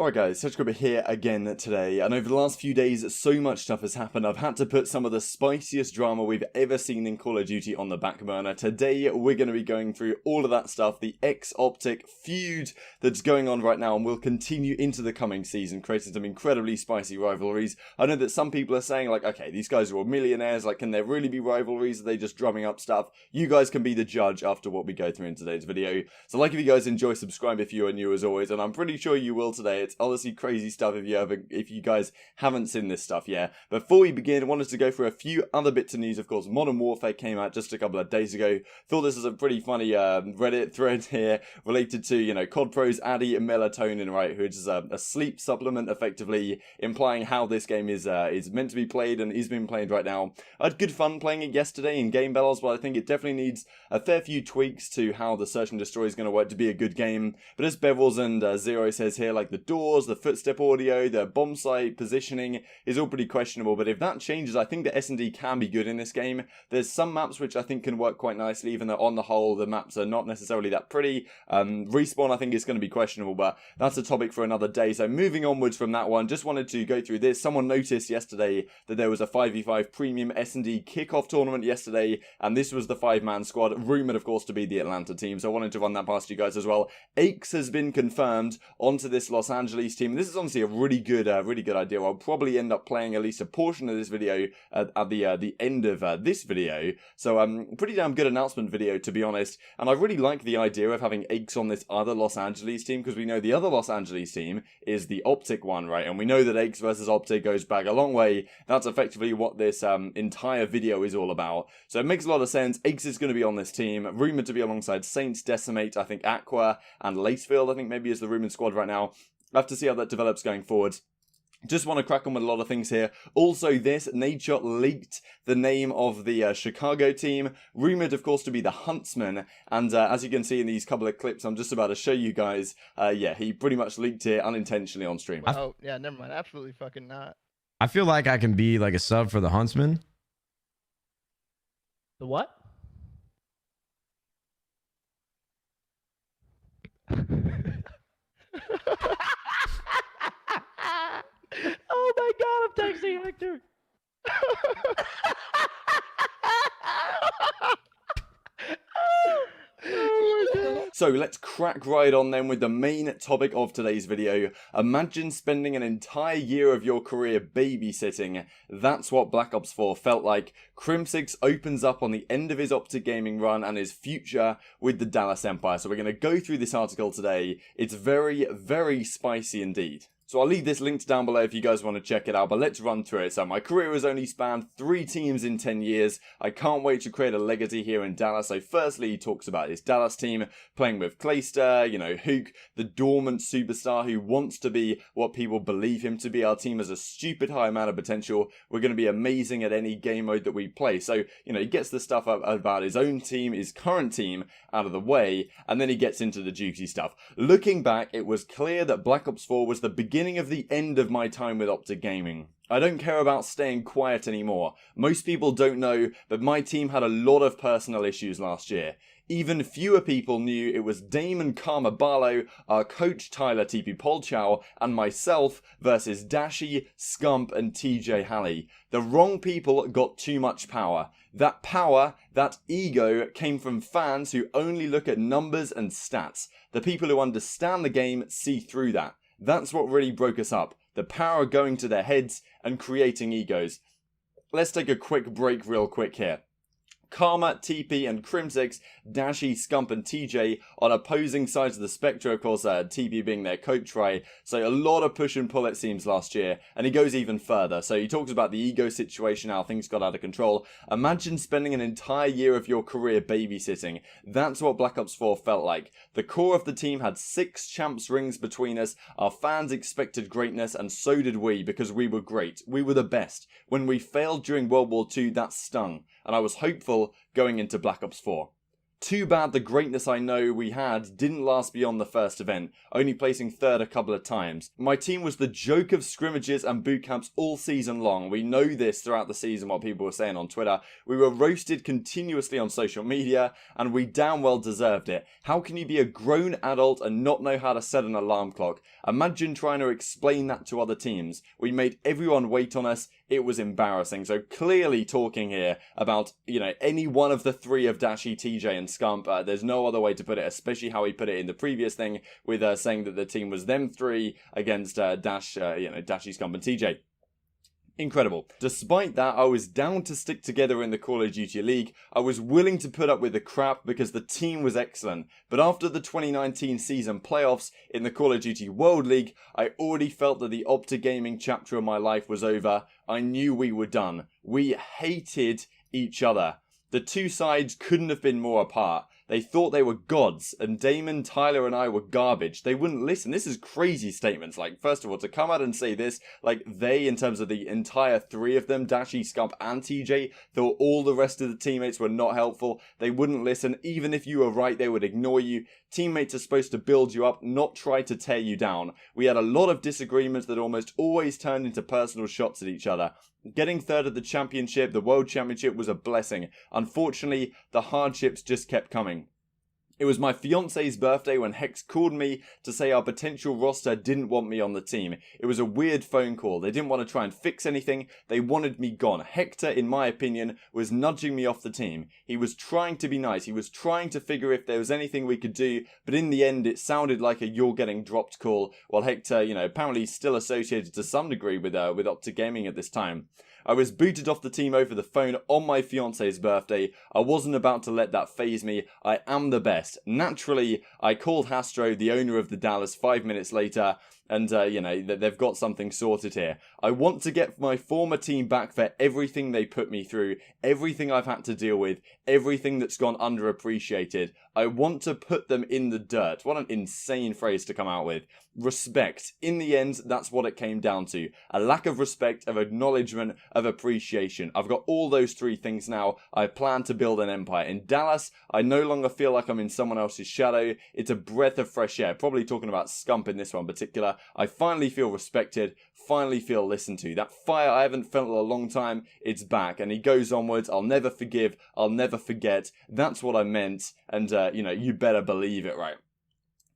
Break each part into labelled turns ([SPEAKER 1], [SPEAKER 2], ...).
[SPEAKER 1] Alright guys, Kroenke here again today, and over the last few days so much stuff has happened. I've had to put some of the spiciest drama we've ever seen in Call of Duty on the back burner. Today we're going to be going through all of that stuff, the ex-OpTic feud that's going on right now and will continue into the coming season, creating some incredibly spicy rivalries. I know that some people are saying like, okay, these guys are all millionaires, like can there really be rivalries? Are they just drumming up stuff? You guys can be the judge after what we go through in today's video. So like if you guys enjoy, subscribe if you are new as always, and I'm pretty sure you will today. It's honestly crazy stuff if you guys haven't seen this stuff yet. Before we begin, I wanted to go through a few other bits of news. Of course, Modern Warfare came out just a couple of days ago. Thought this was a pretty funny Reddit thread here related to, you know, COD Pro's Addy melatonin, right, which is a sleep supplement, effectively implying how this game is meant to be played and is being played right now. I had good fun playing it yesterday in game battles, but I think it definitely needs a fair few tweaks to how the Search and Destroy is going to work to be a good game. But as Bevels and Zero says here, like the doors, the footstep audio, the bomb site positioning is all pretty questionable, but if that changes, I think the S&D can be good in this game. There's some maps which I think can work quite nicely, even though on the whole the maps are not necessarily that pretty. Respawn I think is going to be questionable, but that's a topic for another day. So moving onwards from that one, just wanted to go through this. Someone noticed yesterday that there was a 5v5 premium S&D kickoff tournament yesterday, and this was the 5-man squad, rumoured of course to be the Atlanta team, so I wanted to run that past you guys as well. Aix has been confirmed onto this Los Angeles team. This is honestly a really good idea. I'll probably end up playing at least a portion of this video at the end of this video. So pretty damn good announcement video, to be honest. And I really like the idea of having Aix on this other Los Angeles team, because we know the other Los Angeles team is the OpTic one, right? And we know that Aix versus OpTic goes back a long way. That's effectively what this entire video is all about. So it makes a lot of sense. Aix is going to be on this team, rumored to be alongside Saints, Decimate, I think Aqua, and Lacefield, I think maybe is the rumored squad right now. I have to see how that develops going forward. Just want to crack on with a lot of things here. Also, this, Nature leaked the name of the Chicago team, rumoured, of course, to be the Huntsman. And as you can see in these couple of clips I'm just about to show you guys, yeah, he pretty much leaked it unintentionally on stream.
[SPEAKER 2] Oh, yeah, never mind. Absolutely fucking not.
[SPEAKER 3] I feel like I can be like a sub for the Huntsman.
[SPEAKER 2] The what? Oh my god, I'm texting Hector.
[SPEAKER 1] So let's crack right on then with the main topic of today's video. Imagine spending an entire year of your career babysitting. That's what Black Ops 4 felt like. Crimsix opens up on the end of his OpTic gaming run and his future with the Dallas Empire. So we're going to go through this article today. It's very, very spicy indeed. So I'll leave this linked down below if you guys want to check it out, but let's run through it. So my career has only spanned 3 teams in 10 years. I can't wait to create a legacy here in Dallas. So firstly, he talks about his Dallas team, playing with Clayster, you know, Hook, the dormant superstar who wants to be what people believe him to be. Our team has a stupid high amount of potential. We're going to be amazing at any game mode that we play. So, you know, he gets the stuff up about his own team, his current team, out of the way, and then he gets into the juicy stuff. Looking back, it was clear that Black Ops 4 was the beginning of the end of my time with OpTic Gaming. I don't care about staying quiet anymore. Most people don't know, but my team had a lot of personal issues last year. Even fewer people knew it was Damon Karma Barlow, our coach Tyler TP Polchow, and myself versus Dashi, Scump, and TJ Halley. The wrong people got too much power. That power, that ego, came from fans who only look at numbers and stats. The people who understand the game see through that. That's what really broke us up. The power going to their heads and creating egos. Let's take a quick break real quick here. Karma, TP, and Crimsix, Dashi, Scump, and TJ on opposing sides of the spectrum, of course, TP being their coach, right? So a lot of push and pull, it seems, last year, and he goes even further. So he talks about the ego situation, how things got out of control. Imagine spending an entire year of your career babysitting. That's what Black Ops 4 felt like. The core of the team had 6 champs rings between us. Our fans expected greatness, and so did we, because we were great. We were the best. When we failed during World War II, that stung, and I was hopeful going into Black Ops 4. Too bad the greatness I know we had didn't last beyond the first event, only placing third a couple of times. My team was the joke of scrimmages and boot camps all season long. We know this throughout the season, what people were saying on Twitter. We were roasted continuously on social media, and we damn well deserved it. How can you be a grown adult and not know how to set an alarm clock? Imagine trying to explain that to other teams. We made everyone wait on us. It was embarrassing. So clearly talking here about, any one of the three of Dashy, TJ and Scump. There's no other way to put it, especially how he put it in the previous thing with saying that the team was them three against Dashy, Scump and TJ. Incredible. Despite that, I was down to stick together in the Call of Duty League. I was willing to put up with the crap because the team was excellent. But after the 2019 season playoffs in the Call of Duty World League, I already felt that the OpTic gaming chapter of my life was over. I knew we were done. We hated each other. The two sides couldn't have been more apart. They thought they were gods, and Damon, Tyler, and I were garbage. They wouldn't listen. This is crazy statements. Like, first of all, to come out and say this, like, they, in terms of the entire three of them, Dashy, Scump, and TJ, thought all the rest of the teammates were not helpful. They wouldn't listen. Even if you were right, they would ignore you. Teammates are supposed to build you up, not try to tear you down. We had a lot of disagreements that almost always turned into personal shots at each other. Getting third at the championship, the world championship, was a blessing. Unfortunately, the hardships just kept coming. It was my fiance's birthday when Hex called me to say our potential roster didn't want me on the team. It was a weird phone call. They didn't want to try and fix anything. They wanted me gone. Hector, in my opinion, was nudging me off the team. He was trying to be nice. He was trying to figure if there was anything we could do, but in the end, it sounded like a "you're getting dropped" call, while Hector, apparently still associated to some degree with OpTic Gaming at this time. I was booted off the team over the phone on my fiance's birthday. I wasn't about to let that faze me. I am the best. Naturally, I called Hastro, the owner of the Dallas, 5 minutes later, and, they've got something sorted here. I want to get my former team back for everything they put me through, everything I've had to deal with, everything that's gone underappreciated. I want to put them in the dirt. What an insane phrase to come out with. Respect. In the end, that's what it came down to. A lack of respect, of acknowledgement, of appreciation. I've got all those three things now. I plan to build an empire. In Dallas, I no longer feel like I'm in someone else's shadow. It's a breath of fresh air. Probably talking about Scump in this one in particular. I finally feel respected, finally feel listened to. That fire I haven't felt in a long time, it's back. And he goes onwards. I'll never forgive. I'll never forget. That's what I meant. And, you better believe it, right?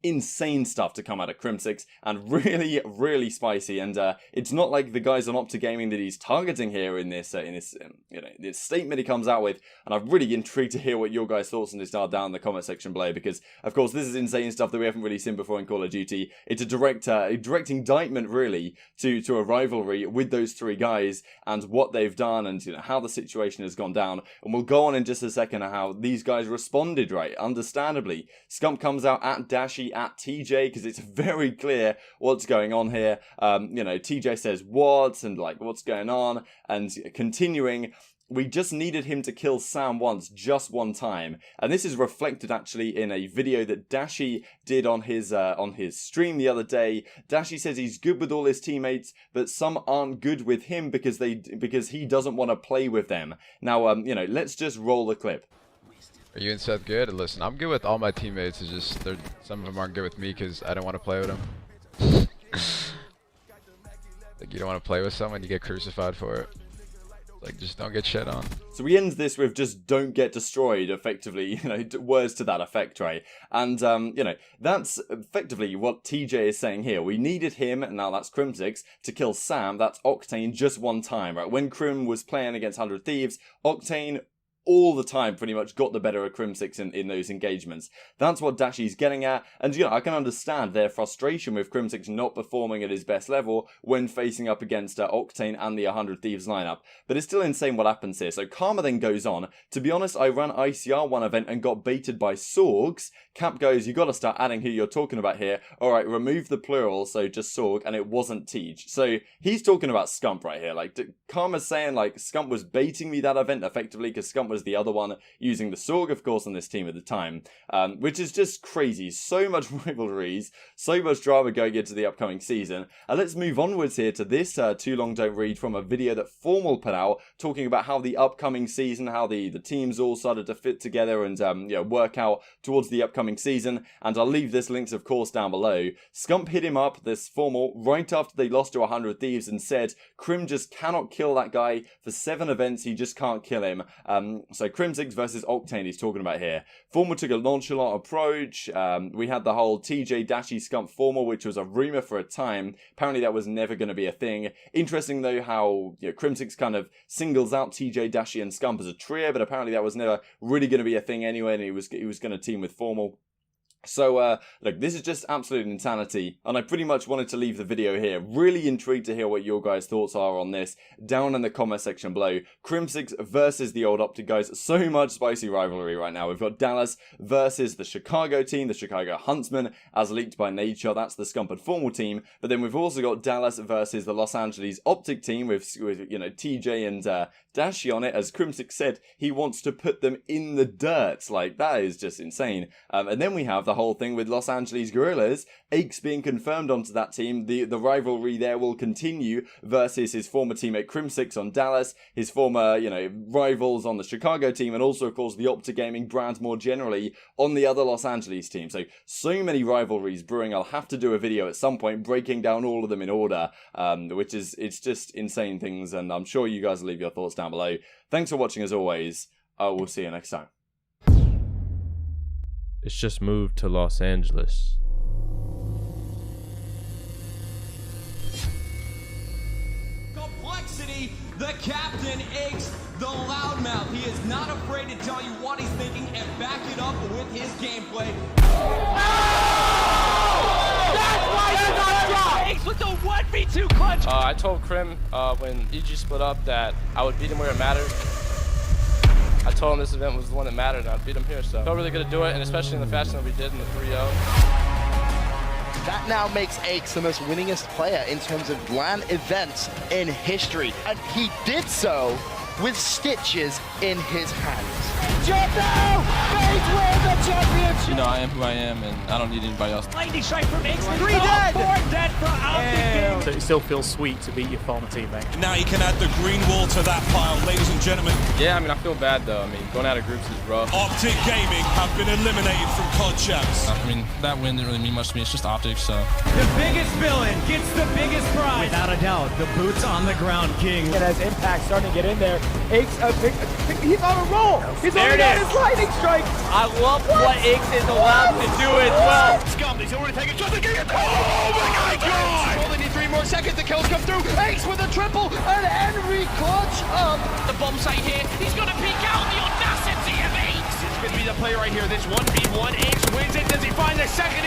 [SPEAKER 1] Insane stuff to come out of Crimsix, and really, really spicy. And it's not like the guys on OpTic Gaming that he's targeting here in this this statement he comes out with. And I'm really intrigued to hear what your guys' thoughts on this are down in the comment section below, because of course this is insane stuff that we haven't really seen before in Call of Duty. It's a direct indictment really to a rivalry with those three guys and what they've done, and how the situation has gone down. And we'll go on in just a second on how these guys responded, right? Understandably, Scump comes out at Dashy, at TJ, because it's very clear what's going on here. TJ says what, and what's going on, and continuing, we just needed him to kill Sam once, just one time. And this is reflected actually in a video that Dashy did on his stream the other day. Dashy says he's good with all his teammates, but some aren't good with him because he doesn't want to play with them. Now, let's just roll the clip.
[SPEAKER 4] Are you and Seth good? Listen, I'm good with all my teammates. It's just some of them aren't good with me because I don't want to play with them. You don't want to play with someone, you get crucified for it. Just don't get shit on.
[SPEAKER 1] So he ends this with just don't get destroyed, effectively, words to that effect, right? And, that's effectively what TJ is saying here. We needed him, and now that's Crimsix, to kill Sam, that's Octane, just one time, right? When Crim was playing against 100 Thieves, Octane all the time pretty much got the better of Crimsix in those engagements. That's what Dashy's getting at, and I can understand their frustration with Crimsix not performing at his best level when facing up against Octane and the 100 Thieves lineup. But it's still insane what happens here. So Karma then goes on, to be honest, I ran ICR one event and got baited by Sorgs. Cap goes, you gotta start adding who you're talking about here. Alright, remove the plural, so just Sorg, and it wasn't Tej. So he's talking about Scump right here. Karma's saying Scump was baiting me that event effectively because Scump was the other one, using the Sorg, of course, on this team at the time, which is just crazy. So much rivalries, so much drama going into the upcoming season. Let's move onwards here to this Too Long Don't Read from a video that Formal put out, talking about how the upcoming season, how the teams all started to fit together and work out towards the upcoming season. And I'll leave this links, of course, down below. Scump hit him up, this Formal, right after they lost to 100 Thieves and said Crim just cannot kill that guy for 7 events. He just can't kill him. So Crimsix versus Octane he's talking about here. Formal took a nonchalant approach. We had the whole TJ Dashy Scump Formal, which was a rumor for a time. Apparently that was never going to be a thing. Interesting though how Crimsix kind of singles out TJ Dashy and Scump as a trio, but apparently that was never really going to be a thing anyway, and he was going to team with Formal. So, look, this is just absolute insanity, and I pretty much wanted to leave the video here. Really intrigued to hear what your guys' thoughts are on this, down in the comment section below. Crimsix versus the old Optic guys, so much spicy rivalry right now. We've got Dallas versus the Chicago team, the Chicago Huntsmen, as leaked by Nature, that's the Scump and Formal team. But then we've also got Dallas versus the Los Angeles Optic team, with TJ and Dashy on it. As Crimsix said, he wants to put them in the dirt. Like, that is just insane. And then we have the whole thing with Los Angeles Guerrillas, Aches being confirmed onto that team. The rivalry there will continue versus his former teammate Crimsix on Dallas, his former, rivals on the Chicago team, and also, of course, the Optic Gaming brand more generally on the other Los Angeles team. So many rivalries brewing. I'll have to do a video at some point breaking down all of them in order, it's just insane things, and I'm sure you guys will leave your thoughts down below. Thanks for watching as always. I will see you next time.
[SPEAKER 5] It's just moved to Los Angeles.
[SPEAKER 6] Complexity, the captain, Aches, the loudmouth. He is not afraid to tell you what he's thinking and back it up with his gameplay.
[SPEAKER 2] Oh! That's why you got dropped! Aches with the 1v2 clutch!
[SPEAKER 5] I told Crim when EG split up that I would beat him where it mattered. I told him this event was the one that mattered, and I'd beat him here, so felt really good to do it, and especially in the fashion that we did in the 3-0.
[SPEAKER 7] That now makes Aches the most winningest player in terms of LAN events in history, and he did so with stitches in his hands.
[SPEAKER 5] I am who I am, and I don't need anybody else.
[SPEAKER 2] Lightning strike from Aches. 3 dead! 4 dead for OpTic.
[SPEAKER 8] So it still feels sweet to beat your former teammate.
[SPEAKER 6] Now you can add the green wall to that pile, ladies and gentlemen.
[SPEAKER 5] Yeah, I feel bad, though. Going out of groups is rough.
[SPEAKER 6] OpTic Gaming have been eliminated from COD Champs.
[SPEAKER 5] That win didn't really mean much to me. It's just optics, so.
[SPEAKER 6] The biggest villain gets the biggest prize.
[SPEAKER 2] Without a doubt, the boots on the ground king.
[SPEAKER 8] And as Impact starting to get in there, Aches, he's on a roll. He's already got his lightning strike.
[SPEAKER 2] I love what Aches is allowed to do as well.
[SPEAKER 6] Scum, he's already taken shot. Oh my God!
[SPEAKER 7] Only need 3 more seconds, the kills come through. Aches with a triple, and Henry clutch up.
[SPEAKER 2] The bomb site here, he's gonna peek out the audacity of Aches.
[SPEAKER 6] This could be the play right here. This 1v1, Aches wins it. Does he find the second